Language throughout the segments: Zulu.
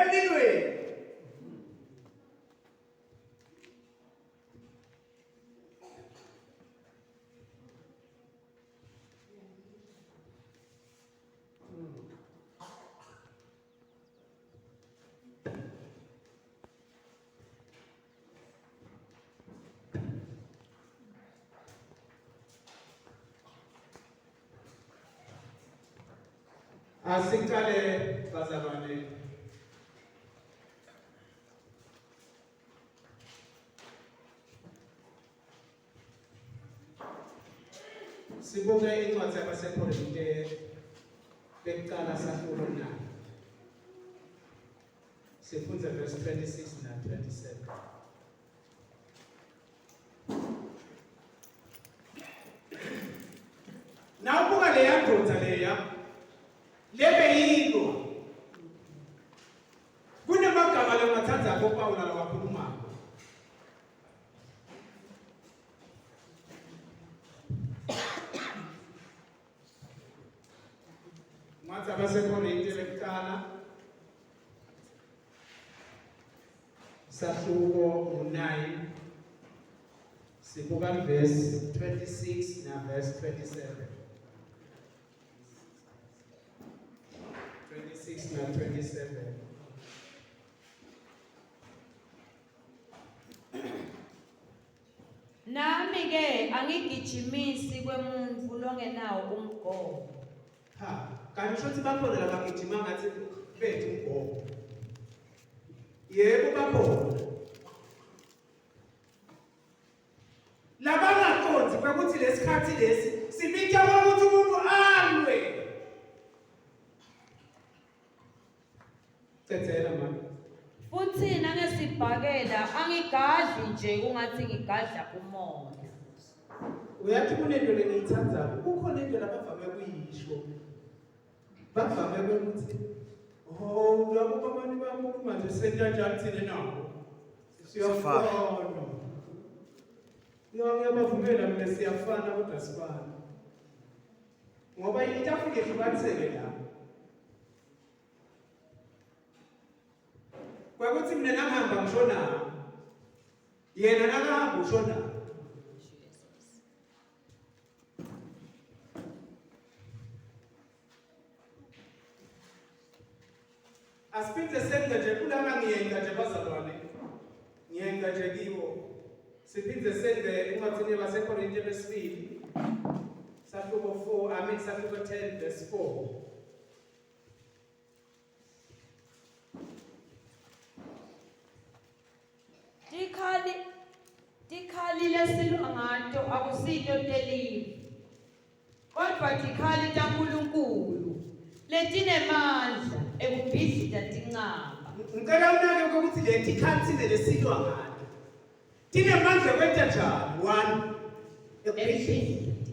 emlilweni. Asiqale bazalwane. Sibuke incwadi yabaseKorinte bekuqala sahluko 9. Sifunde verse 26 na 27. Nawubuka leya ndoda leya lebe yilo kunemagama lemathatha koPawula lawakhuluma Incwadi yabaseKorinte bekuqala sahluko 9 sibuka verse 26 na verse 27. 26 na 27. Nami ke angigijimisi kwemuntu longenawo umgomo. Kanti shothi bakhona labagijima ngathi bethu umgomo. Yebo bakhona. Labangaqondi ukuthi lesikhathi lesi sibitha ukuthi umuntu alwe. Tethela manje. Futhi nangesibhakela angigadli nje kungathi ngigadla umoya. Uyathi kunento lengiyithandayo kukhona into labavame kuyisho. Bavame ukuthi labo babani bami manje sentanjani thina nabo. Siyafana. Ngiyabavumela mina siyafana kodwa sifana. Ngoba itafike ihlukaniseke la. Kwakuthi mina nangihamba ngishona. Yena nakahamba ushona. Asiphinde senze nje kulana ngiyenza nje bazalwane. Ngiyenza nje kibo. Siphinde senze incwadi yabaseKorinte besibili. Sahluko 4, sahluko 10 verse 4. Tikhali lesilwa ngato akusito telive. Kodwa tikhali taNkulunkulu letinemandla ekubhidlita tinqaba. Ngicela unake ukuthi le tikhali sine lesilwa ngato. Tinemandla kwenta njani? 1 ekubhidlita.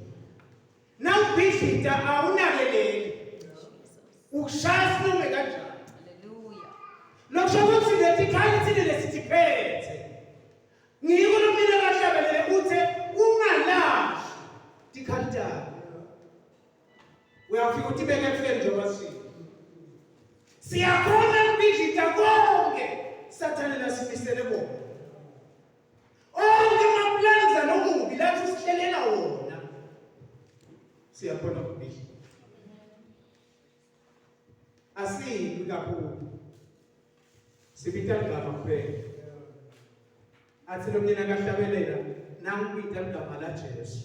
Nawubhidlita awunakeleli. Ukushaya sinome kanjani? Hallelujah. Lokho ukuthi le tikhali sine lesitiphethe. Ngiyiko nomina kahlabelele uthe ungalashi tikhalitana. Uyafika uthi beke kufeni njengoba siyakhona ukubhidlita konke Sathane lasimisele bona. Onke amaplans anomubi lathi sihlelela wona. Siyakhona ukubhidlita. Asiyi kakhulu. Sibita ngama kuphela. Athi lo mina kahlabelela nangibita igama la Jesu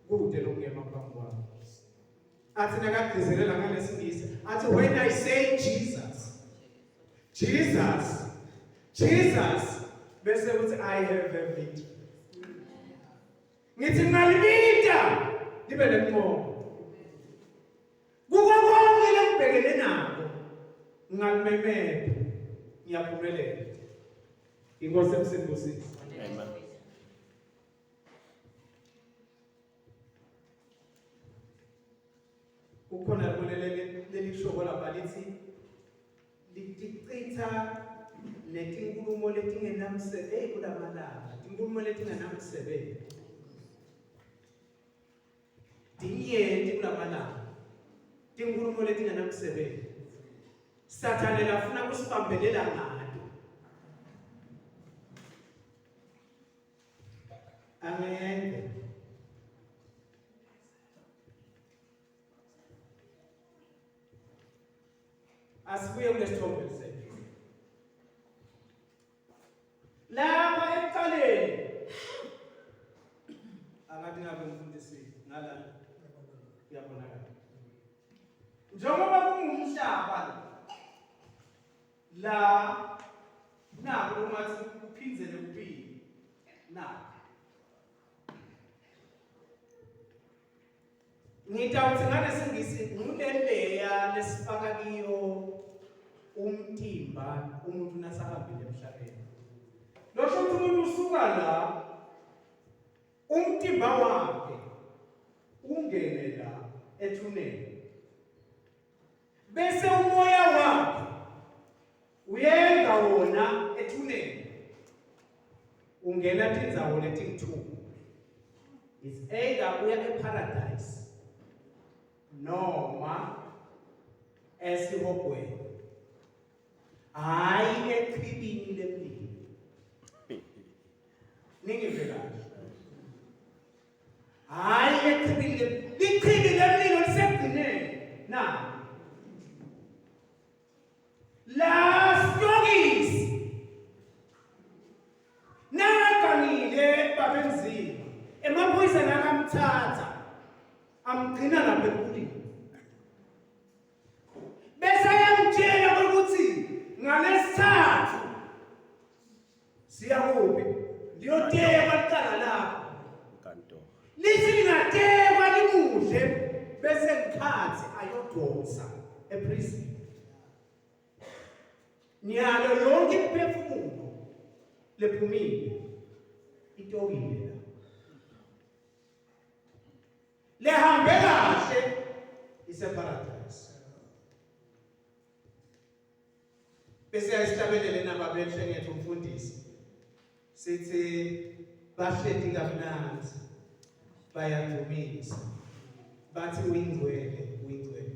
kude lokungema phambi kwami. Athi nakagcizelela ngalesingisi athi when I say Jesus bese uthi I have a victory. Ngithi ngalibita libe nemoya. Kuko konke lekubhekene nako ngalimemela ngiyaphumelela. Inkosi emsindisile. Amen. Ukhona leli shobo lapha lithi lichitha netinkulumo letingenamsebenzi kulamalanga. Tinkulumo letingenamsebenzi. Tinyenti kulamalanga. Tinkulumo letingenamsebenzi. Sathane lafuna kusibambelela ngalo. Amen. Asibuye kulesithombe sethu. Lapha ekuqaleni angathi ngabe umfundisi ngala kuyabonakala. Njengoba kungumhlaba la nako ungathi uphinzele kubili nako. Ngitawuthi ngane singisi nguleleya lesifaka kiyo umtimba umuntu nasahambile emhlabeni. Losho ukuthi umuntu usuka la umtimba wakhe ungene la ethuneni. Bese umoya wakhe uyenza wona ethuneni. Ungena tindzawo letingu. It's either uya eparadise noma esihogweni. Hayi echibini lemlilo. Ningizwe kahle. Hayi echibini lemlilo. Lichibi lemlilo lisegcineni. Na. La stokis. Nakanile babemzini. Emaphoyisa nakamthatha. Amgcina lapha ekulini. Bese ayamtshela ukuthi ngalesithathu siya kuphi? Ndiyotekwa licala lapho. Kanto. Lithi lingatekwa limudle bese ngikhathi ayodosa eprison. Nyalo yonke imphefumulo lephumile itokile la. Lehambe kahle iseparadise. Bese ayisihlabelele nababeshe ngethu umfundisi. Sithi bahleti kamnandi bayadumisa. Bathi uyingcwele, uyingcwele.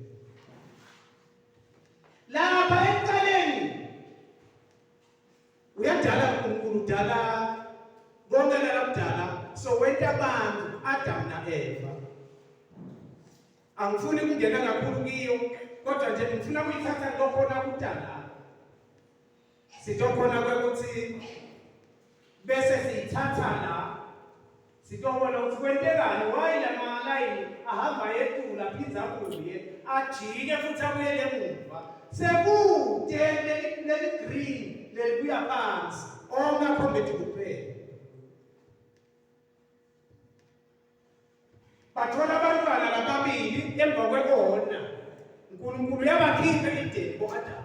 Lapha ekuqaleni uyadala uNkulunkulu udala konke lakudala so wenta abantu Adam na Eva. Angifuni ukungena kakhulu kiyo kodwa nje ngifuna ukuyithatha lokhona kudala. Sitokhona kwekuthi bese siyithatha la sitobona ukuthi kwentekani why la malayini ahamba yedula phinza kuye ajike futhi abuyele emuva sekude leli green lelibuya phansi ongakhombethi kuphela. Bathola abantwana lababili emva kwekona uNkulunkulu yabakhipha ideni boAdam.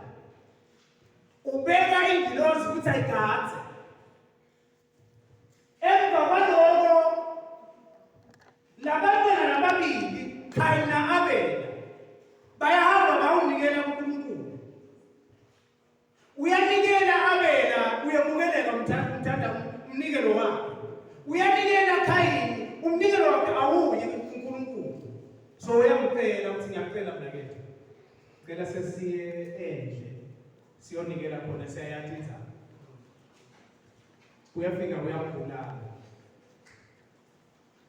Ubeka ingilosi ukuthi ayigadze. Emva kwalokho labantwana lababili Kayini na-Abela bayahamba bawunikela kuNkulunkulu. Uyanikela Abela uyemukeleka umthanda umnikelo wakhe. Uyanikela Kayini umnikelo wakhe awuyi kuNkulunkulu. So uyamcela ukuthi ngiyacela mina ke. Ngicela sesiye endle. Siyonikela khona siyayathi inzalo. Uyafika uyagula.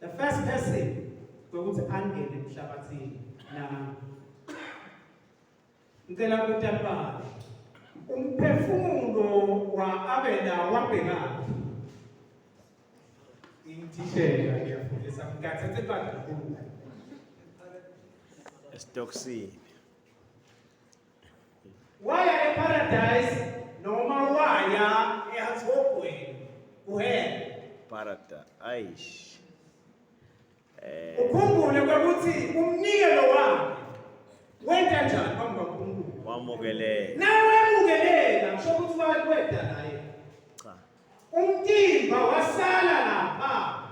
The first person ukuthi angene emhlabathini na ngicela ukuthi apha umphefumulo wa Abela wabheka imthishela ngiyafundisa ngikathethe kakhulu Estoxini. waya eparadise noma waya ehogweni kuhela Parata. Aish. ukhumbule ukuthi umnikelo wakhe wenta njani phambi kaNkulunkulu. Wamukelele. Nawe emukelela kusho ukuthi wakweda naye. Cha. Umtimba wasala lapha.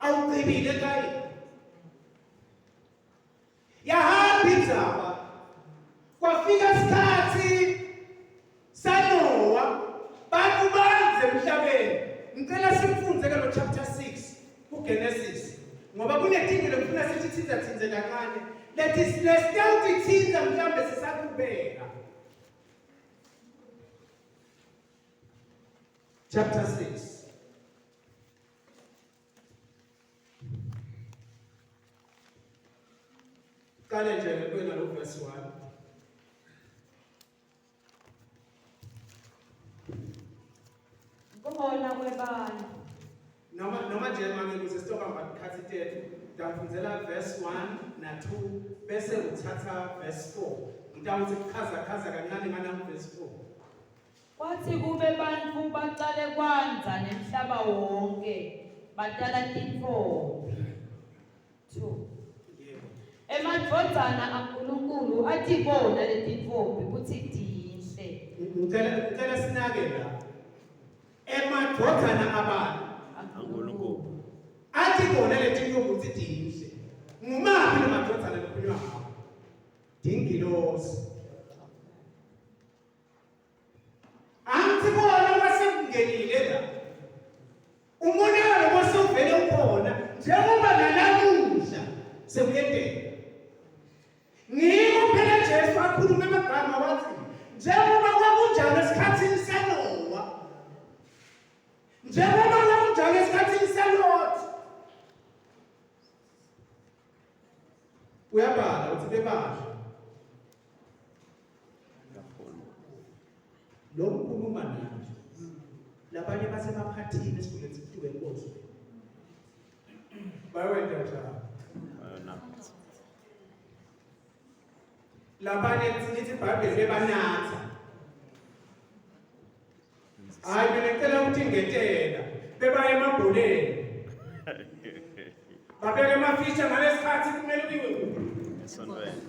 Awucibile Kayini. Yahamba indzaba. Kwafika isikhathi sanowa bantu banze emhlabeni. Ngicela simfunze ke lo chapter 6 kuGenesis. Ngoba kunetinto lekufuna sithi thinze kancane. Lethi lesitawuthi thinza mhlambe sisaqhubeka. chapter 6. Qale nje kwena lo verse 1. Kubona kwebantu. Noma nje manje kuze sitoka ngakhathi tethu ngiyafundela verse 1 na 2 bese uthatha verse 4. Ngitawuthi chaza kancane ngana verse 4. Kwathi kube bantfu baqale kwanza nemhlaba wonke batala tintfombi. 2. Emadvodzana aNkulunkulu atibona letintfombi kutsi tinhle. Ngicela sinake la. Emadvodzana abantu uNkulunkulu atibona letintfombi kutsi tinhle. Ngumaphi lemadvodzana lokhulunywa ngawo? Dingilosi. Angibona wasekungenile la. Umonakalo wasuvele ukhona njengoba nalamuhla sekuyenteka. Ngiko phela Jesu akhuluma amagama wathi njengoba kwakunjalo esikhathini saNoah. Njengoba kwakunjalo esikhathini saLot. Uyabhala uthi bebasha. Lo mkhuluma nanje. Labanye basemaphathini esikhule sikutuke inkosi. Bayawenda njalo. Labanye sithi iBhayibheli bebanatha. Hayi mina ngicela ukuthi ngetela. Bebaye emabholeni. Babeke amafisha ngalesikhathi kumele kuyiwe kuphi? esontweni.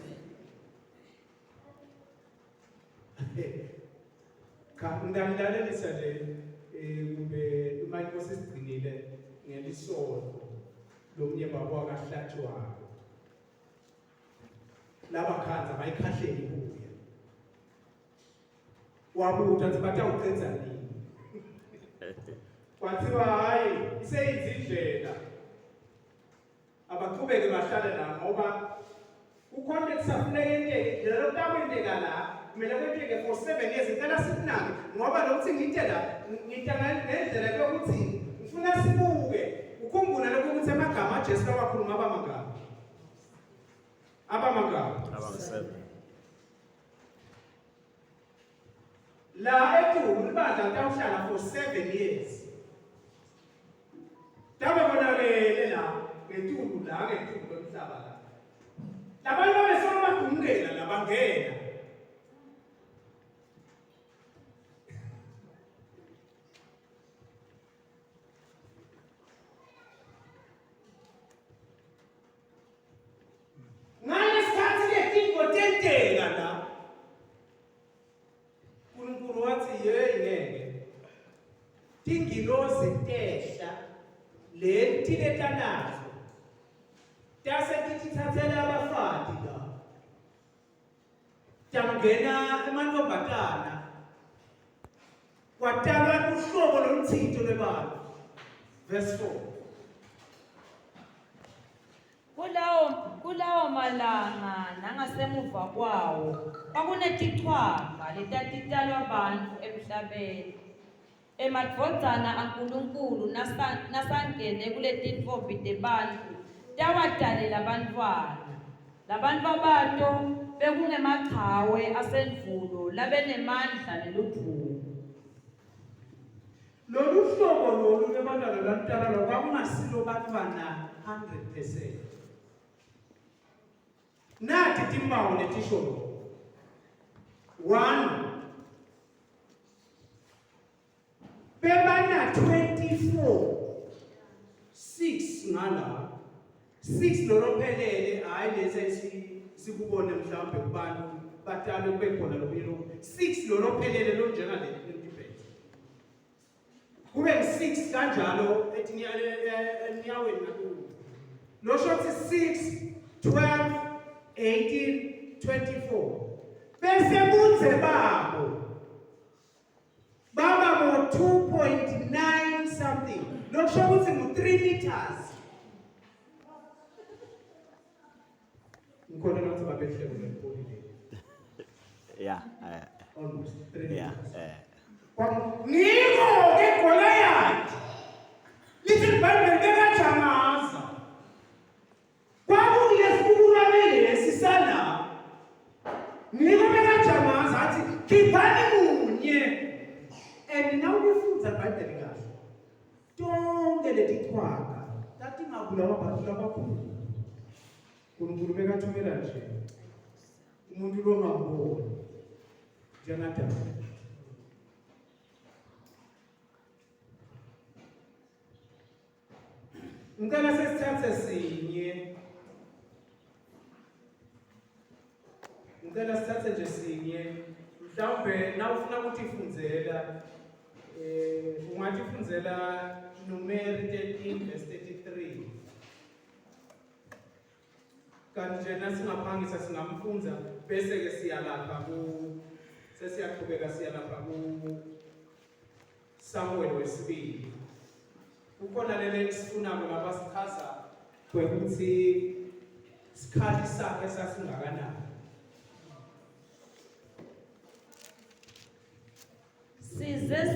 Ngidamlalelisa nje kube imaliosisigcinile ngelisonto lomnye baba wakahlathwayo. Laba khanza bayikhahleli kuya. Wabuta nje batawuqedza nini? Kwathiwa hayi iseyizindlela. Abaqhubeke bahlale la ngoba ukhona ekusafuneka into lelo kwabendeka la kumele kwenteke for 7 years ngicela sikunake ngoba lokuthi ngite la ngitanga ngendlela yokuthi ngifuna sibuke ukhumbula lokho ukuthi amagama aJesu awakhuluma abamagama Abang-7. la eTulu libandla litawuhlala for 7 years. Tabe bonakele la ngeTulu la ngeTulu kwemhlaba la. Labantu babesona bagungela labangena. Ngaleskhathi letinto tenteka la. uNkulunkulu wathi ngeke. Tingilozi tehla lentile nazo. Tase tithathela abafati la. Tamngena emantombazana. Kwatalwa uhlobo lomthito lwebantu. Verse 4. Kulawo malanga nangasemuva kwawo kwakunetichwava letatitalwa abantu emhlabeni. Emadvodzana aNkulunkulu nasangene kuletintfombi tebantfu tawatalela abantwana. Labantwa bato bekungemaqhawe asendvulo labenemandla neludumo. Lolu hlobo lolu lebantwana bantwana lo kwakungasilo bantwana 100%. Nathi timpawu letisho 1 bebana 24 6 ngala 6 lolophelele hayi lesi sikubone mhlawumbe kubantu batalo kube khona lokuyilo 6 lolophelele lo njengale debate kube 6 kanjalo etinyaweni nakulo lo shothi 6 12 18 24 bese bunze babo baba mo 2.9 something lokusho ukuthi mu3 meters ngikholwa ukuthi babehlelo lepolile Yeah. almost 3 Yeah. meters ngiko ke khiphani munye. And now ngifundza iBhayibheli kahle. Tonke letichwaka tatingabulawa abantu labakhulu. uNkulunkulu bekathumela nje umuntu longamboni njengadala. Ngicela sesithathe sinye. Ngicela sithathe nje sinye. Mhlawumbe nawufuna ukuthi ifundzela ungathi ifundzela Numeri 13:33. Kanti nje nasingaphangisa singamfunza bese ke siyalapha sesiyaqhubeka siyalapha Samuel wesibili. Kukhona lele sifunako lapha sichaza ukuthi isikhathi sakhe sasingakanani. Size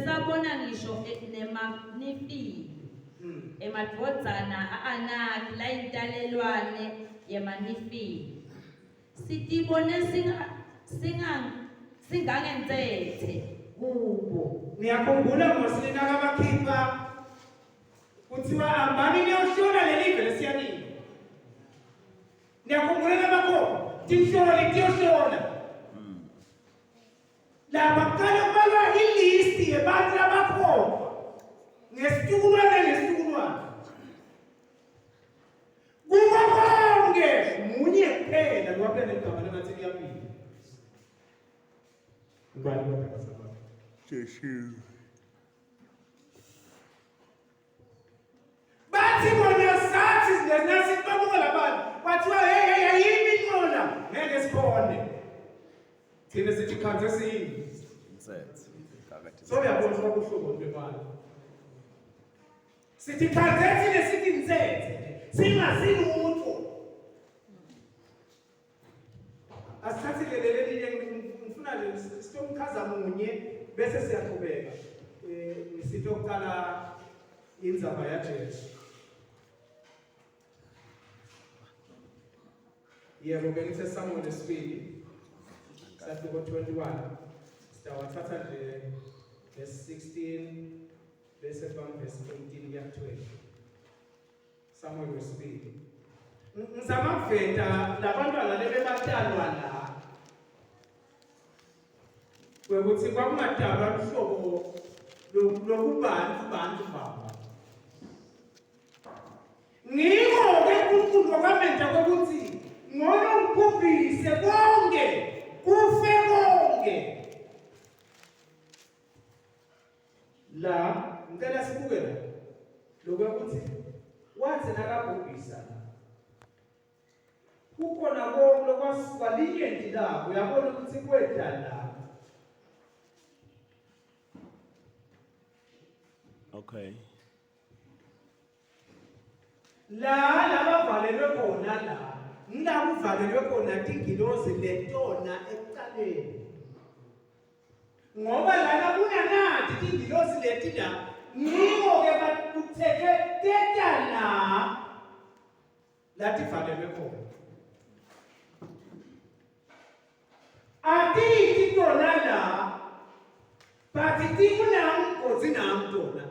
sabona ngisho nemagnifi emadvodzana aanaki la intalelwane yemanifi. Sitibone singangenzethe kubo. Niyakhumbula ngosilina kabakhipha kuthiwa ambani niyoshona lelive lesiyanini. Niyakhumbula labakho tinhloli tiyoshona. Laba kuqala kubalwa ilisti yebantu labakho ngesitukulwane. Kuba konke munye kuphela lwabe negama lengathi liyaphinda. Ngubani kodwa sababa? Jesu. Bathi bona sathi nasi babuka labantu. Bathiwa hey yini ngona? Ngeke sikhone. Thina sithi khanze sini. So uyabona sokuhlobo lwemali. Sithi khanze sithi nsethe. Singasini umuntu. Asithathi leleli ngifuna nje sitomchaza munye bese siyaqhubeka. Sitokala indzaba ya Jesu. Yebo bengithe Samuel wesibili. Sathi ngo 21. Sitawathatha nje verse 16 bese from verse 18 ya 20. Samuel wesibili. Ngizama kuveta labantwana lebebatalwa la. Kwekuthi kwakungadalwa uhlobo lokubantu baba. Ngikho ke uNkulunkulu wakamenta kokuthi ngono ngikubhise konke kufe konke. La ngicela sibuke la. Lokuthi wathi nakabhubhisa kukhona konke lokwasibalinyendi lapho uyabona ukuthi kwedla la. Okay. La labavalelwe khona la. Ngila kuvalelwe khona tingilozi letona ekuqaleni. Ngoba lana kunanathi tingilozi leti la. Ngiko ke batuthethe tetana lathi valelwe khona. Ati tona la. But tikuna ngozina tona.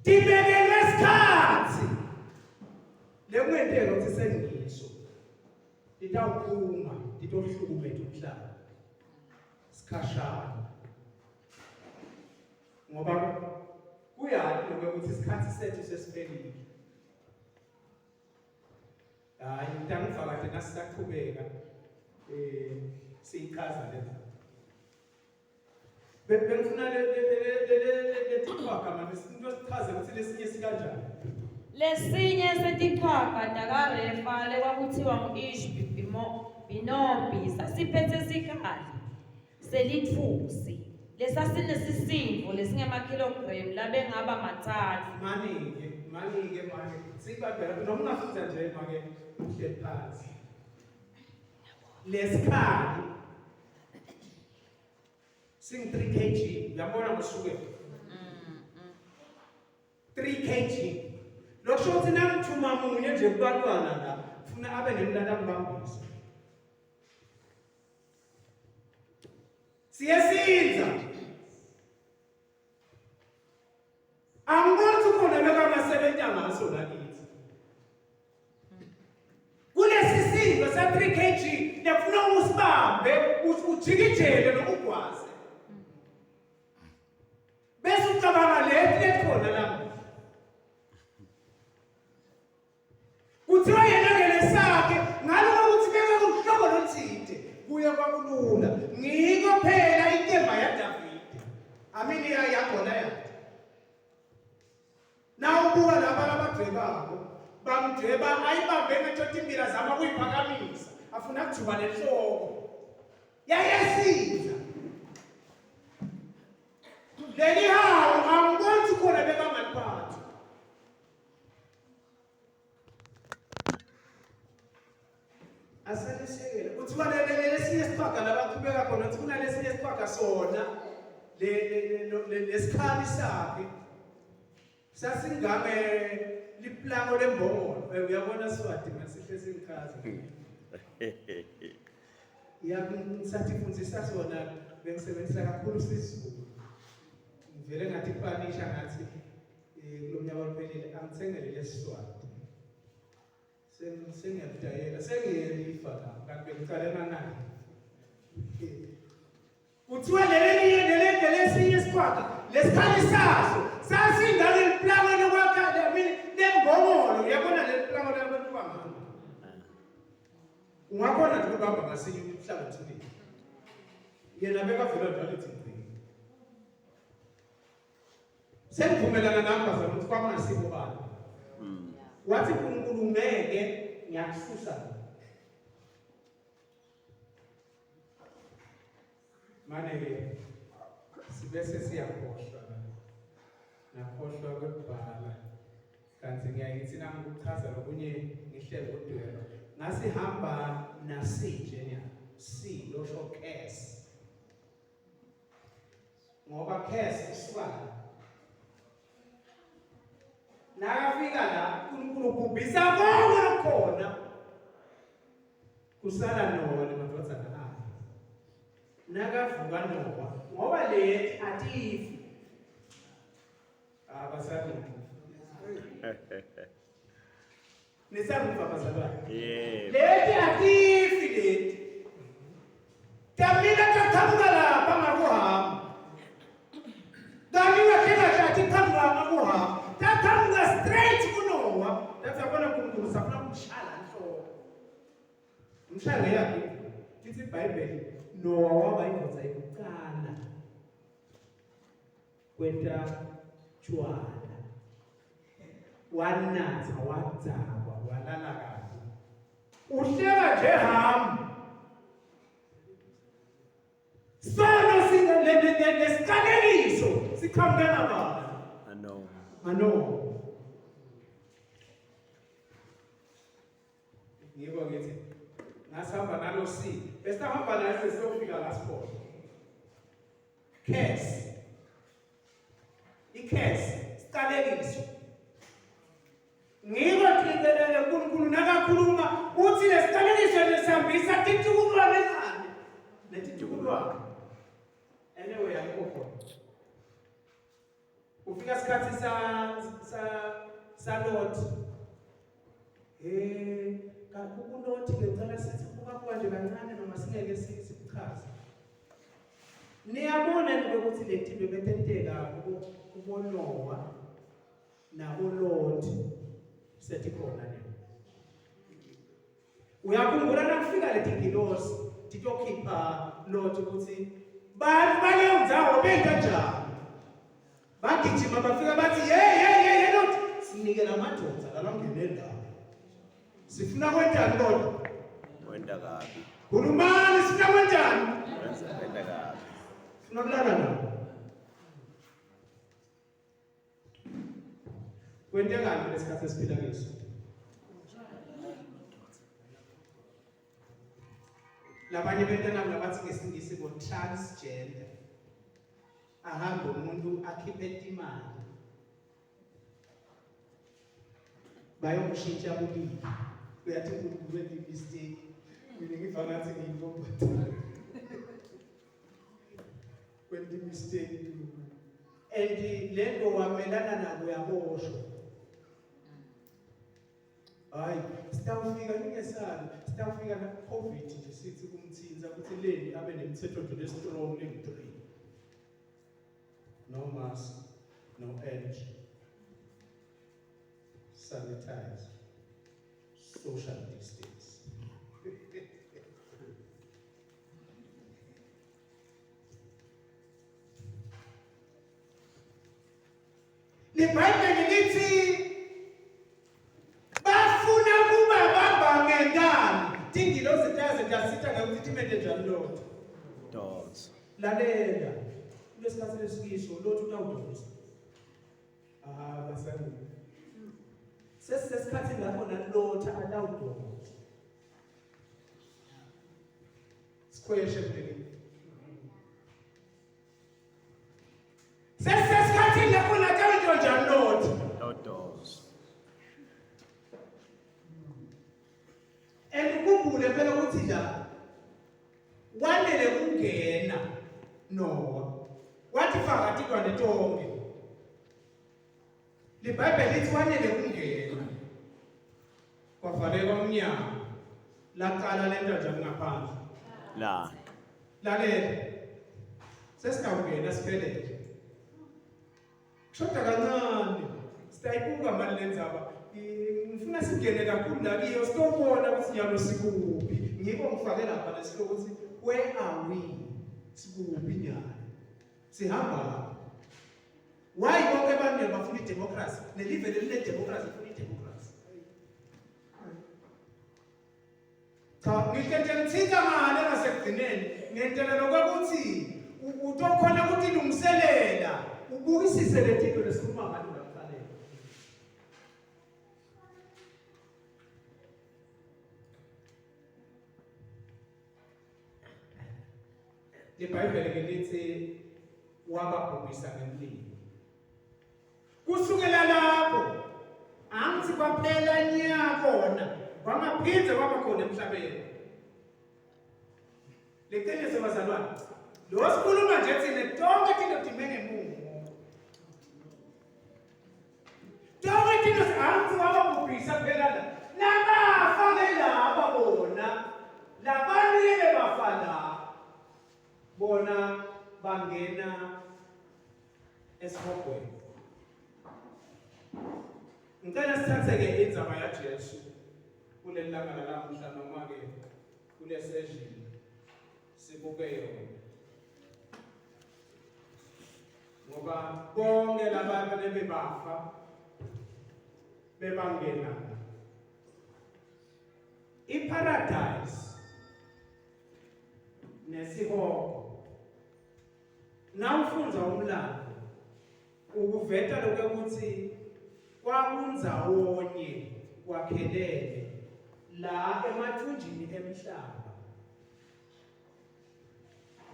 Tibekelwe isikhathi. Lekungenteka ukuthi sengisho. Titawuphuma, titohlukumeza umhlaba. Sikhashana. Ngoba kuyaphi ukuthi isikhathi sethu sesiphelile. Hayi ngitangifaka kade nasaqhubeka siyichaza lento. Bengifuna letichwaka manje into sichaze ukuthi lesinye sikanjani. Lesinye setichwaka takarefa lekwakuthiwa ngu-Ishbi Binobi sasiphethe sikhali selitfusi lesasinesisindo lesingemakilogram labengaba 3. Manike sibabhela noma ungafutha nje make uhle phansi. Lesikhali sing 3 kg uyabona ngosuke 3 kg lokusho ukuthi namthuma munye nje kubantwana la ufuna abe nemlanda mbambisa Siyasinza. Angiboni khona bekamasebenza ngaso lakithi. Kulesi sidlo sa 3 kg nefuna usibambe ujikijele nokugwaze. Bese ucabanga lethi khona lapho. Kuthiwa yena ngelesakhe ngaloko ukuthi beka kuhlobo lothide kuya kwakulula. Ngiko phela inkemba yaDavide. Amini yakhona yakhe. Nawubuka laba abadwebako bamdweba ayibambe ngetotimbila zama kuyiphakamisa afuna kujuba lenhloko. Yayesiza. Leli hawo angiboni khona bekamaphathi. Aselishekela kuthiwa lesinye isiqhaga labaqhubeka khona ukuthi kunalesinye isiqhaga sona lesikhali sakhe sasingame liplano lembongolo. Uyabona Swati masihle singikhazi. Satifundisa sona bengisebenzisa kakhulu isiZulu. Ngivele ngathi panisha ngathi kulo mnyaka ophelile angithengele lesiswati. Sengiyadayela sengiyelifa kanti bengicalena naye. Kuthiwa lesinye isiqhaga lesikhali saso sasingale liplano lokwakha lembongolo. Uyabona le plano labantu bangani. Ungakhona nje ukubamba ngasinye umhlangothi le. Yena bekavela njalo ethi sengivumelana nami ukuthi kwakungasiko bani. Wathi uNkulunkulu ngeke ngiyakususa. Manje sibese siyakhohlwa. Nakhohlwa kwebhala. Kanti ngiyayithi nami ukuchaza lokunye ngihlele kodwa. Ngasihamba nasije nya. Si losho case. Ngoba case iswala. Nakafika la uNkulunkulu kubisa konke khona. Kusala Noah lemadodana akhe. Nakavuka Noah ngoba lethi atifi. Abasali. Nisabuva bazalwane. Lethi atifi lethi. Tamina tathabuka lapha ngakuhamba. Dani wakena chathi thabuka ngakuhamba. Tathabuka straight kuNoah. Tathabona uNkulunkulu safuna kumshala inhloko. Umshalo yakhe lithi iBhayibheli Noah waba indoda yokuqala kwenta tshwala. Wanatha wadzaba walala kahle. Uhleka nje hamba. Sona lesikalekiso sikhambela bani? Ano. Ngiko ngithi ngasihamba nalo si. Besihamba naye sesiyofika la sport. Case. Icase sikalekiso. Ngiko ngikelele uNkulunkulu nakakhuluma uthi lesikalekiso lesihambisa titukulwa lezane. Letitukulwa. Anyway yakho. Ufika isikhathi sa Lord. Kakukunothi ngicela sithi kuba nje kancane noma singeke sichaze. Niyabona nje ukuthi letinto betenteka kuboNoah naboLot sethi khona le. Uyakhumbula nakufika letingilosi titokhipha Lot ukuthi baleyo ndzawo benkanjani. Bagijima bafika bathi hey Lot sinikela amadoda lalongene ndawo. Sifuna kwendani Lord? Wenda kabi. Khulumani sifuna kwendani? Wenda kabi. Sifuna kulala nabo. Kwendekani lesikhathi esiphila kiso? Labanye bentwana ngabathi ngesingisi ngo transgender. Ahamba umuntu akhiphe imali. Bayomshintsha ubulili. Uyathi umuntu mistake. Mina ngifanathi ngiyibomba. kwenta mistake and lento wamelana nabo yaboshwa. Hayi, sitawufika ningesali, sitawufika na COVID nje sithi kumthinza ukuthi leli abe nemithetho nje lestrong le-3. No mask, no edge. Sanitize. Social distance. Libhayibheli lithi bafuna kuba bamba ngendalo. Tingilozi tasita ngakuthi timende njalo Lord. Dogs. Lalela. Kulesikhathi lesikisho Lord utawudonsa. Basami. Sesikhathi lapho naLord atawudonsa. Sikhweshe mbeki. Sesikhathi lapho natawudonsa Lord. No dogs. Ukukhumbule phela ukuthi la wanele kungena Noah. Wathi faka tidwane tonke. LiBhayibheli lithi wanele kungena. Kwavaleka umnyango. Laqala lento nje ngaphandle. La. Lalela. Sesikawungena siphelele. Shoda kancane. Sitayibuka manje lenzaba. Ngifuna singene kakhulu la kiyo sitobona ukuthi nyalo sikuphi. Ngikho ngifake lapha lesihloko ukuthi where are we? Sikuphi nyalo? Sihamba. Why bonke abantu bafuna idemocracy? Nelive leli democracy ifuna idemocracy. Cha, ngithethe ngithinta ngale ngasekugcineni. Ngentela lokuthi utokhona ukuthi ilungiselela ubukisise lethinto lesikhuluma ngalo lakuqala. LiBhayibheli lithi wababhubhisa ngemlilo. Kusukela lapho angithi kwaphela nyakona kwamaphindze kwaba khona emhlabeni. Leqiniso bazalwane. Lo sikhuluma nje thina tonke into dimene Mungu. Tonke into angithi wababhubhisa phela la. Nabafa laba bona. Labantu lebe bafana. Bona bangena esihogweni. Ngicela sithathe-ke indzaba yaJesu kuleli langa lalamhla noma-ke kule session sibuke yona. Ngoba bonke labantu bebafa bebangena iparadise nesihogo. Nawufunza umlando ukuveta lokuthi kwakundzawonye kwakhelene la emathunjini emhlaba.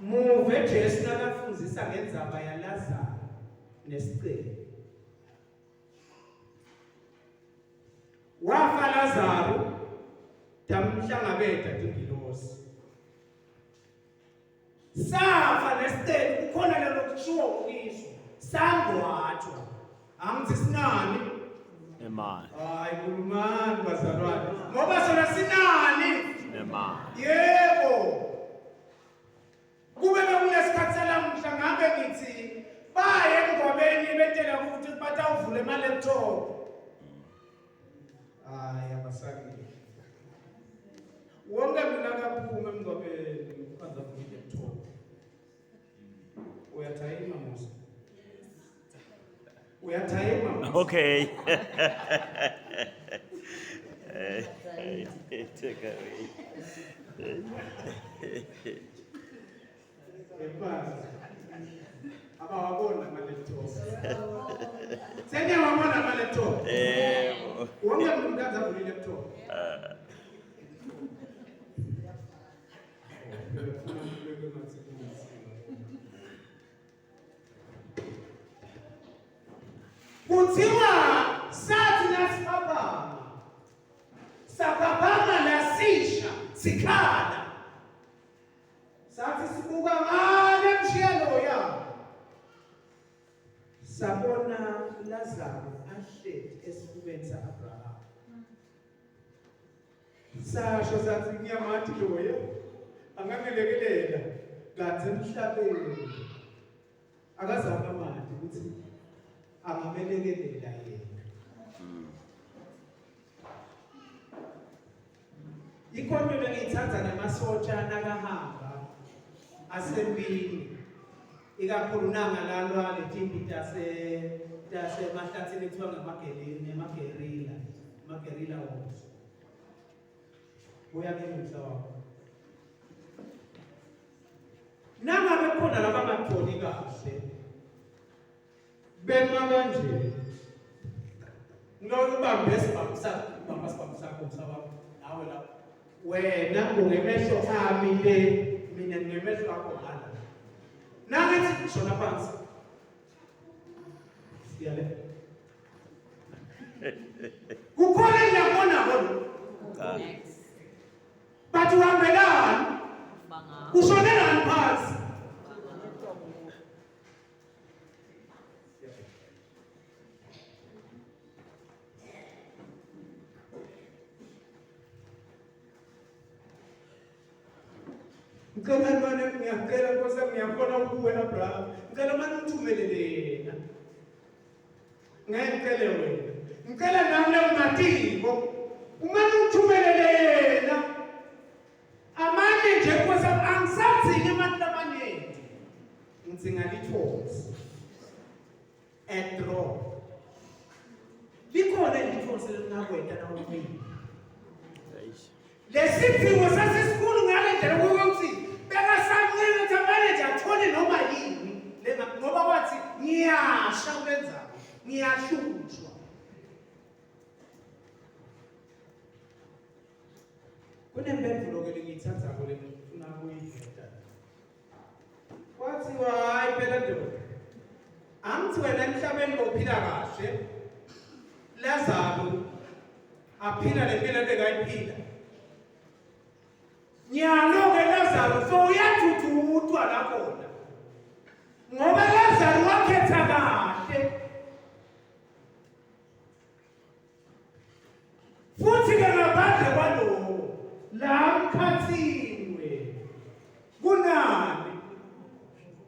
Muve Jesu nakafundzisa ngendzaba yaLazaro nesicelo. Wafa Lazaro tamhlangabeta tingilosi. Safa nesicelo kukhona lelokushiwo kuyiso sangwathwa. Angithi sinani? Emani. Hayi kulumani bazalwane. Ngoba sona sinani? Emani. Yebo. Kube bekulesikhathi salamhla ngabe ngithi baye engwabeni betela ukuthi batawuvula ama-laptop. Hayi abasakile. Wonke mina kaphuma engwabeni ukhanza kuvula i-laptop. Uyathayima Musa. Uyathayima Musa. Okay. Take away. Epazi. Abawabona ama-laptop. Seniyawabona ama-laptop. Wonke umuntu azavula i-laptop. Kuthiwa sathi nasibabama sababama lasisha sikhala sathi sibuka ngale mshiyalo yakhe Sasho sathi ngiyamathi loya angangelekelela kanti emhlabeni akazama manje ukuthi angabelekelela yena. Ikhonto lengiyithatha namasotsha nakahamba asembini ikakhulu nangalalwa letimbi tasemahlathini ekuthiwa ngamagerilla wars. Uyabona umhlaba. Nangabe khona labangatholi kahle bema kanje ngilokhu ubambe isibambu sakho umhlaba nawe la wena ungemehlo ami le mina ngemehlo akho ngala nangathi shona phansi siyale kukhona ngiyabona bona bathi uhambelani ushonelani phansi ngicela manje ngiyacela Nkosi ngiyabona ukuwena brother ngicela manje uthumelele yena ngicela wena ngicela nami leyo matiko umane uthumelele yena amanye nje Nkosi angisathini abantu abaningi ngithi ngalithosi draw likhona lithosi linakwenda nawo phini lesiphiwo sasesikhulu ngale ndlela ukuthi bekasamncane ukuthi manager athole noma yini ngoba wathi ngiyasha ukwenza ngiyahlushwa kunempendulo ke ngiyithatha kule ngifuna ukuyiveta kwathiwa hayi phela ndoda angithi wena emhlabeni bophila kahle Lazaro aphila lempilo ebekayiphila nyalo-ke Lazaro so uyathuthutwa lakhona ngoba Lazaro wakhetha kahle futhi-ke ngaphandle kwaloko la mkhathiwe kunani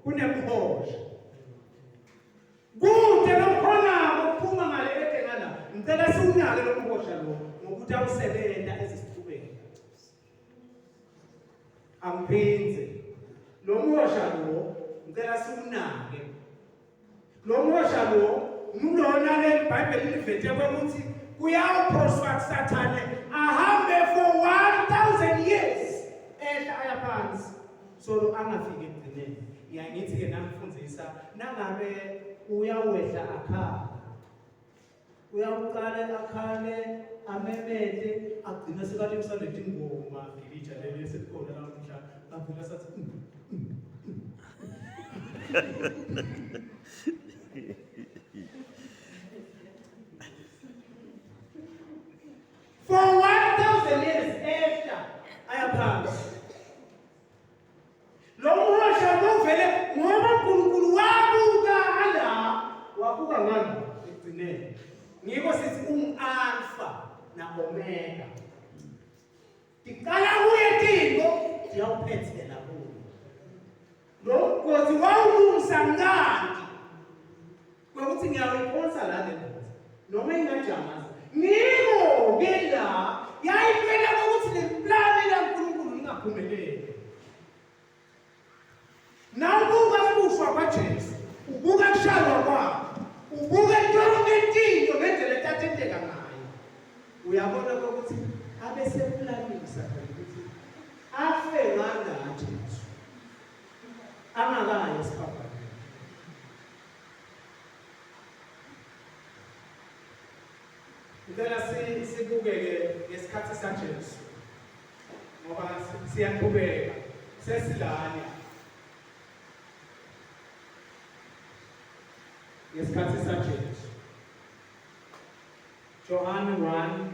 kunemhosha kude lokhonako kuphuma ngale edengala ngicela siwunake lo mhosha lo ngokuthi awusebenta ezisithubeni angiphinze lo mhosha lo ngicela siwunake lo mhosha lo ngulona le iBhayibheli livete ukuthi kuyawuphoswa kusathane ahambe for 1000 years ehla aya phansi solo angafiki ekugcineni ngiyangithi-ke namfundzisa nangabe uyawehla akhala uyawuqala akhale amemete agcina sekathi kusaleti ngoma ngilitsha leli eselikhona namuhla agcina sathi for 1000 years after ayaphansi lo mhosha movele ngoba uNkulunkulu wabuka ala wabuka ngani ekugcineni ngiko sithi alpha na omega tiqala kuye tiko siyawuphethela kuyo lo mgodi wawulungisa ngani ukuthi ngiyayiphonsa la le nto noma ingajamaza ngiko ngela yayiphela ukuthi le plan kaNkulunkulu ingaphumeleli nawubuka ukufa kwaJesu ubuka kushaywa kwakhe ubuka yonke into ngendlela etatendeka ngayo uyabona ukuthi abeseplanisa ukuthi afe ngathi angakayo esiphapheni ngicela sibukeke ngesikhathi saJesu ngoba siyaqhubeka sesilana ngesikhathi saJesu John 1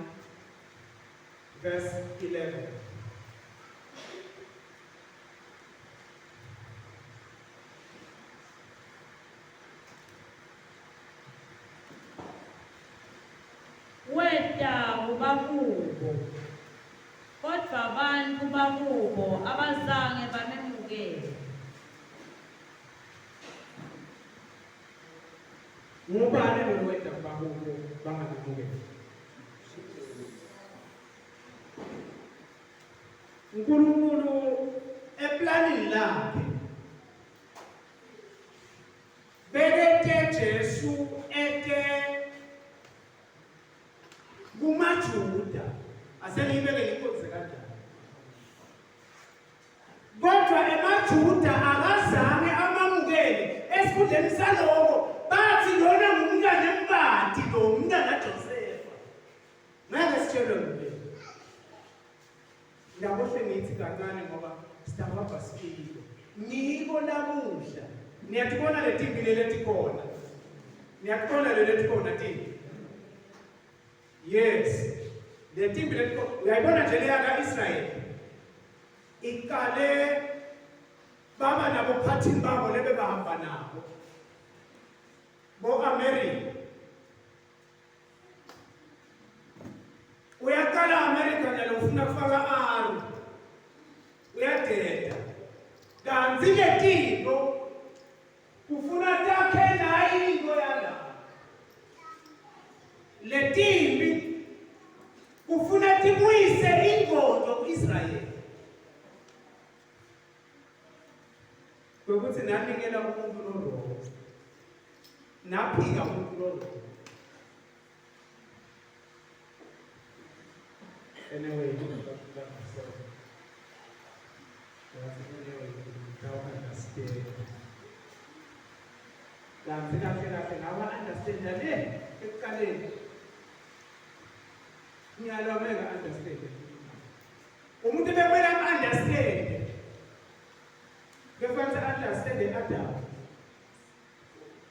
verse 11 weta ubakubo kuba kubo abazange bamemukele. Ngubani lowenda kuba kubo bangamemukeli? uNkulunkulu eplanini lakhe bekethe Jesu ete kumaJuda aselibeke inkonzo kanjani. Kodwa emaJuda akazange amamukele esikhundleni saloko bathi lona ngumntwana embadi lo umntwana Josefa. Ngeke sitshelwe ngempela. Ndabohle ngithi kancane ngoba sitawapha sipilo. Ngiko namuhla. Niyatibona letimbi letikhona. Niyatibona letikhona timbi. Yes. Letimbi letikhona. Uyayibona nje leya kaIsrael. Ikale baba nabo phathini babo lebe bahamba nabo. Bo America. Uyaqala America njalo ufuna kufaka aru. Uyadeda. Kanti letiko kufuna takhe nayi into yala. Letimbi kufuna tibuyise ingondo kuIsrael. Ukuthi nanikela umuntu lolo. Naphika umuntu lolo. Anyway, umuntu bekumele am-understand. Kufanele understand Adam.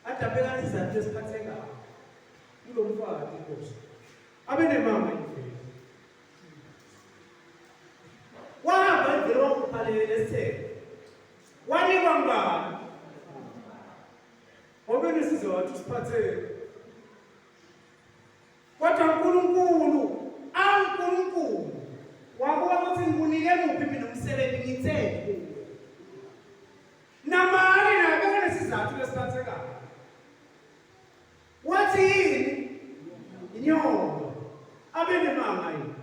Adam bekathi izathu esiphathekayo. Kulo mfati inkosi. Abe nemama yini? Wahamba endlele wakuphalele esithele. Wanikwa ngubani? Obene sizathu siphatheke. Kodwa uNkulunkulu, uNkulunkulu wakuba ukuthi ngikunike muphi mina umsebenzi ngithe. Namali nabekele sizathu lesiphathekayo. Wathi yini? Inyongo. Abe nemanga yini?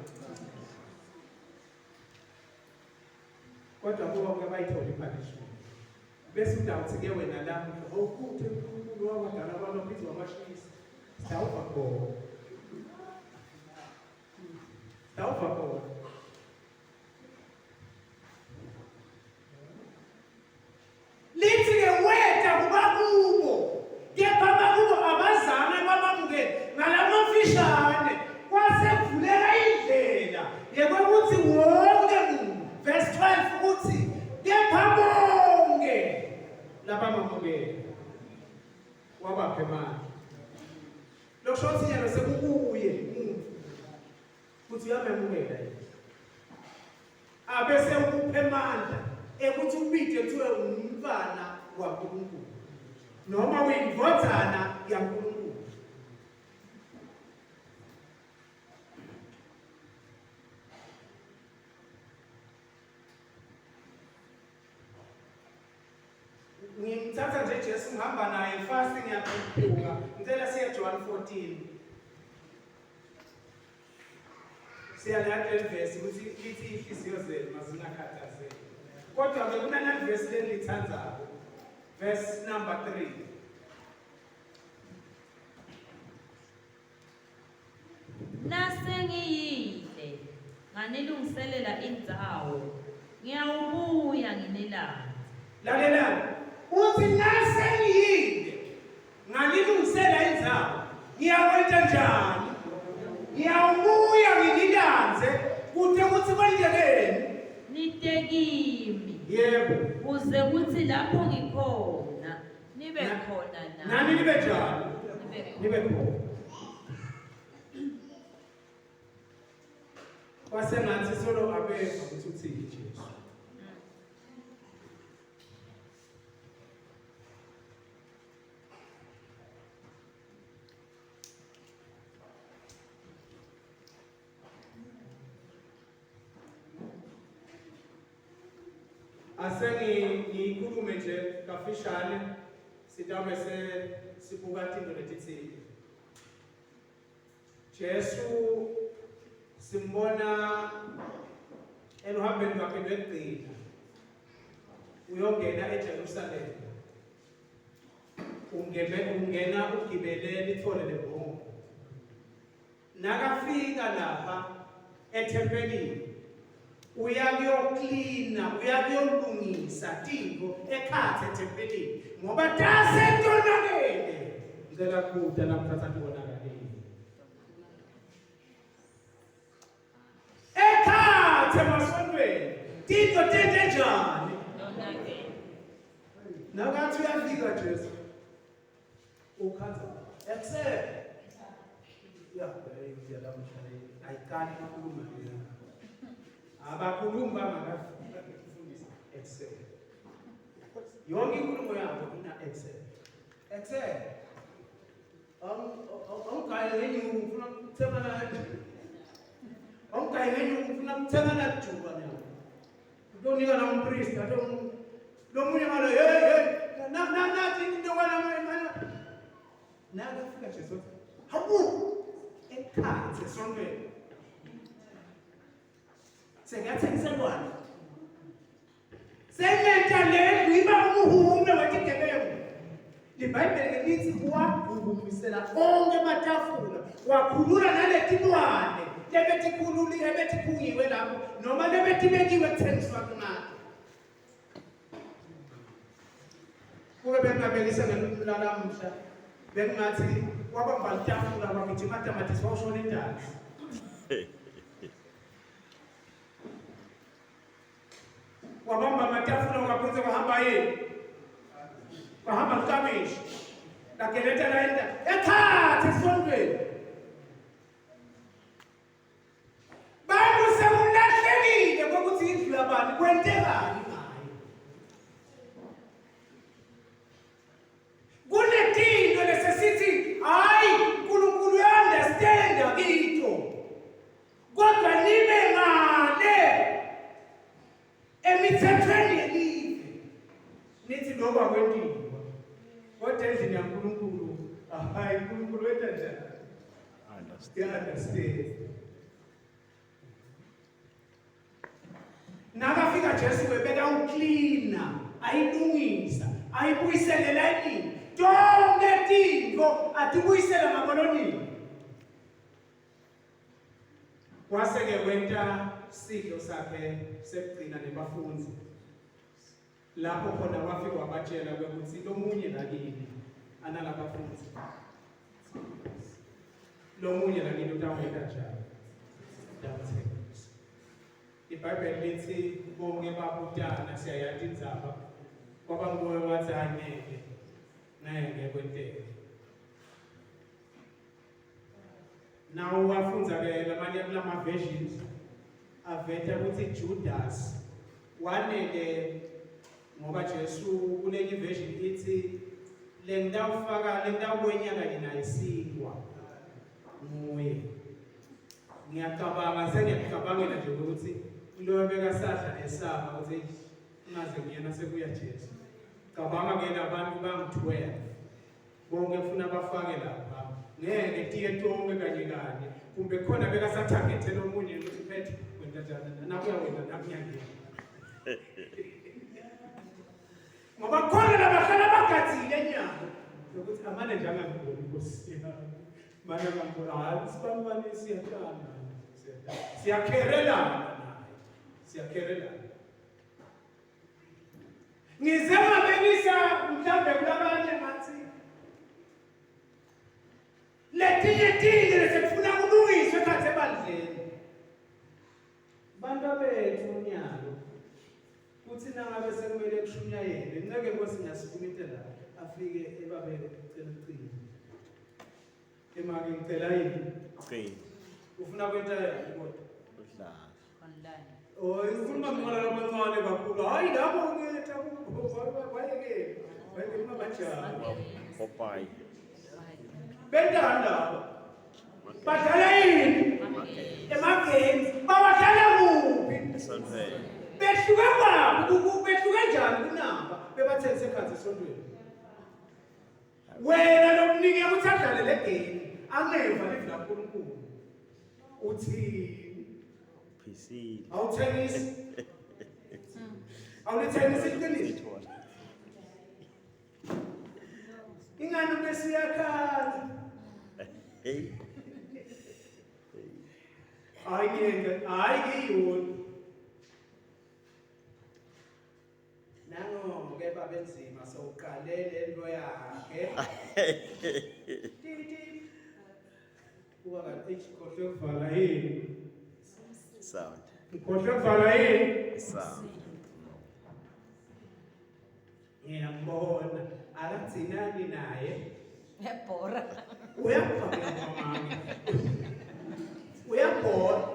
Kodwa kuba kubayithola ipunishment. Bese udawuthi-ke wena la awukuthe uNkulunkulu wabadala abanobizwa amashisa. Sitawuva khona. Sitawuva khona. Lithi-ke weta kuba kubo. Kepha bakubo abazange bamamukele ngalamafishane. Kwase kuvuleka indlela yekuthi wonke muntu. Verse 12 uthi kepha bonke labamamukele wabaphe imali. Lokusho ukuthi yena sekubuye umuntu kuthi uyamemukela yena. Abese ukuphe amandla ekuthi ubide kuthiwe umntwana waNkulunkulu noma uyindvodzana yaNkulunkulu. Ngimthatha nje Jesu ngihamba naye fasting ngiyaqhubuka. Ngicela siye John 14. Siyalala verse ukuthi lithi inhliziyo zenu mazinakhathazeke. Kodwa ke kunana verse lelithandayo. Verse number 3. Nasengiyile nganilungiselela indzawo. Ngiyawubuya nginelanga. Lalelani. Uthi nasengiyile nganilungisela indzawo. Ngiyakwenza njani? Ngiyawubuya nginilanze kude kuthi kwenzekeni? Nitekimi. Yebo. Kuze kuthi lapho ngikhona nibe khona nami. Nani nibe njani? Nibe khona. Kwasengathi solo abekho ukuthi uthini Jesu. ngikhulume nje kafishane sitabe sibuka into letithile. Jesu simbona eluhambeni lwakhe lwekugcina uyongena eJerusalem. Ungena ugibele lithole lebhongo. Nakafika lapha ethempelini uyakuyoklina, uyakuyolungisa tinto ekhathe ethempelini ngoba tasentonakele. Ngicela kuda namthatha ntonakaleni. Ekhathe masontweni tinto tente njani? Nakathi uyafika Jesu. Ukhatha accept. Yeah, I can't kukhuluma mina. Abakhuluma bangafundisa accept. Yonke inkulumo yabo ina accept. Accept. Awugaye ngenyuku ufuna ukuthenga na. Awugaye ngenyuku ufuna ukuthenga na juba mina. Utonika na umpriest, lo munye malo nathi into wena mana. Nakafika Jesu. Hawu ekhathe sontweni. Sengathengiselwana. Sengenta le iba umuhume wetigebengu. IBhayibheli lithi wagugumisela konke amatafula, wakhulula naletilwane lebetikhunyiwe lapho noma lebetibekiwe kuthengiswa kunani. Kube bengabekisa ngelalamuhla bengathi wabamba itafula kwakithi mathematics wawushona indalo. Wabamba amatafula kwaphenze kwahamba yini? Kwahamba ukabishi. Lakeleta laenda ekhathe esontweni. Bantu sekulahlekile kokuthi indlu yabantu kwentekani ngayo. Kunetinto lesesithi hayi uNkulunkulu uyaunderstand kito. Kodwa nibe ngale emithethweni yelive. Nithi lokho kwendini. Kodwa endlini yaNkulunkulu hayi uNkulunkulu wenza njani? Understand. Nakafika Jesu webeka uklina, ayilungisa, ayibuyisela endlini. Tonke tinto atibuyisela makolonini. Kwaseke wenta sidlo sakhe sekugcina nebafunzi. Lapho khona wafika wabatshela ukuthi lo munye lakini analabafunzi. Lo munye lakini utawenda njani? Dawuthengisa. IBhayibheli lithi bonke babutana siyayathi indzaba. Kwaba nguwe wathi ngeke kwenteke. Nawu wafunza ke lamanye kulama versions aveta ukuthi Judas waneke ngoba Jesu kuleli version ithi lengitawufaka naye sinkwa nguye. Ngiyacabanga sengiyacabangela nje ukuthi lo beka sadla nesaba ukuthi ungaze ngiyena sekuya Jesu. Cabanga ke labantu bang12 bonke ufuna bafake lapha. Ngeke tiye tonke kanye kumbe khona beka satargethe lomunye ukuthi phethe wena njani nakuya wena nakuyangena. Ngoba khona labahlala bagathile nyanga ukuthi amane njanga ngibona inkosi yami. Manje ngibona hayi sibambane siyathanda. Siyakherelana naye. Siyakherelana. Ngize ngabekisa mhlambe kulabanye ngathi letinye tinto lesifuna kulungiswe khathe bandleni. Bantu bethu unyalo kuthi nangabe sekumele kushunyayele ngeke Nkosi ngiyasifumitela afike ebabele cela ucini. Emake ngicela yini? Cini. Ufuna kwenta kodwa Udlala. Online. Ukhuluma ngqala lamancane kakhulu. Hayi lapho ungetha bayeke. Bayeke mabajama. Popeye. Bendani lapho. Badlala yini? Emagames. Bawadlala kuphi? Sonveni. Behluka kwabo, behluka ungathengi sekhathi esontweni. Wena lomnike ukuthi adlale le game angeva live laNkulunkulu. Uthini? PC. Awuthengisi. Awulithengisi iqiniso. Ingane bese iyakhala. Hey. Hayi ngiyona. Nango-ke baba Nzima sowuqalele into yakhe. Kuba kanti ikhohle ukuvala yini? Sound. Ikhohle ukuvala yini? Sound. Ngiyambona akathinani naye. Ebhora. Uyabhona mama. Uyabhona.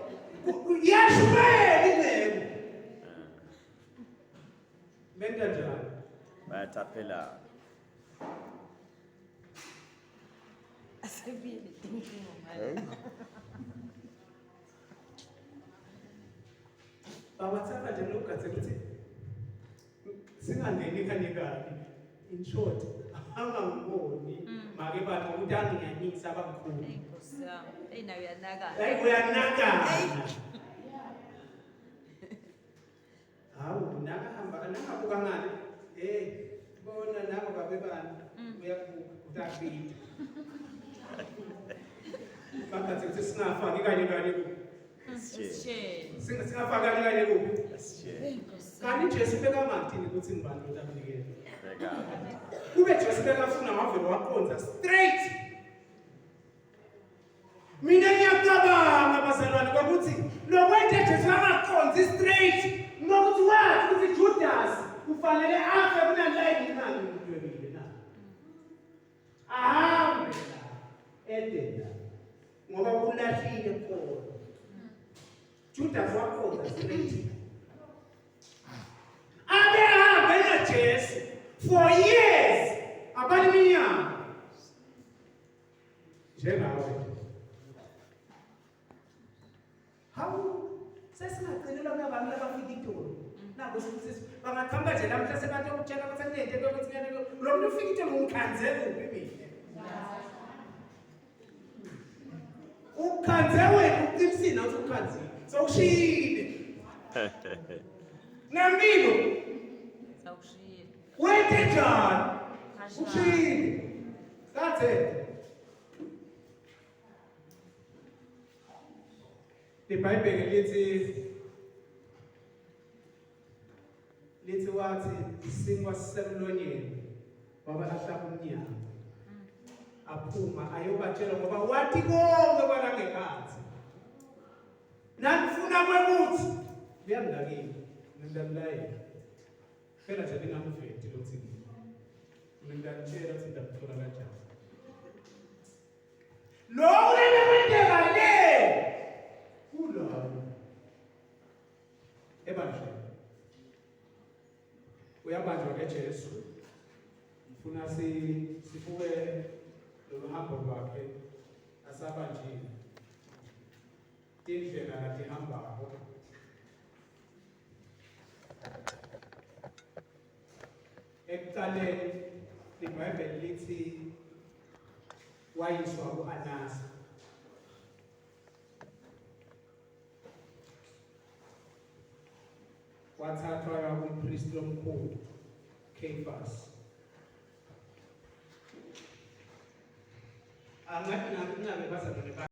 Yashubela ingcebo. Benta njani? Bayathaphela. Asebile dinkingo manje. Bawathanda nje lokugathi ukuthi singangeni kanikani. In short, angangiboni make bantu ukuthi anginyanyisa abakhulu. Inkosi yami. Nayo uyanakala. Hayi uyanakana. Hawu nakahamba nakabuka ngani? Bona nabo babe bani uyakubuka utapita. Bakathi ukuthi singafaki kanye ku. Sisheni. Singafaka kanye ku. Inkosi. Kanti Jesu bekamangithini ukuthi ngibani utamnikele. Beka. Kube Jesu bekafuna amavelo waqonza straight. Mina ngiyacabanga bazalwane ukuthi lokwenze Jesu angaqonzi straight ngokuthi wathi ukuthi Judas kufanele afe kunaleyo imali ngidwebile na. Ahambe la edela ngoba kulahlile khona. Judas waqonza straight. Abehambe naJesu for years abaniminyaka njengawe. Hawu sesingacelelwa ngabantu abafika itolo. Nabo sithi bangakhamba nje namhla sebantu ukutshela ukuthi kunento ukuthi ngene lo muntu ufika itolo ungikhanze kuphi mina. Ukhanze wena uqimsina uthi ukhanzile. Sowushiyile. Nambilo. Sawushiyile. Wethe njani? Ushiyile. That's it. iBhayibheli lithi wathi isingwa sisemlonyeni waba ahlaba umnyaka aphuma ayobatshela ngoba wathi konke kwanangekhathi nanifuna kwekuthi liyangakini ngidamlaye phela nje lingamfethi lothi ngidamtshela ukuthi ndamthola kanjani lo ulele kwendeka le kulabo ebanjeni uyabanjwa ngeJesu ufuna sifuwe lo hambo lwakhe asabanjini indlela lathi hambayo ekuqaleni iBhayibheli lithi wayiswa ku-Anasi wathathwa kumpristi omkhulu Caiaphas angathi nabe bazalwane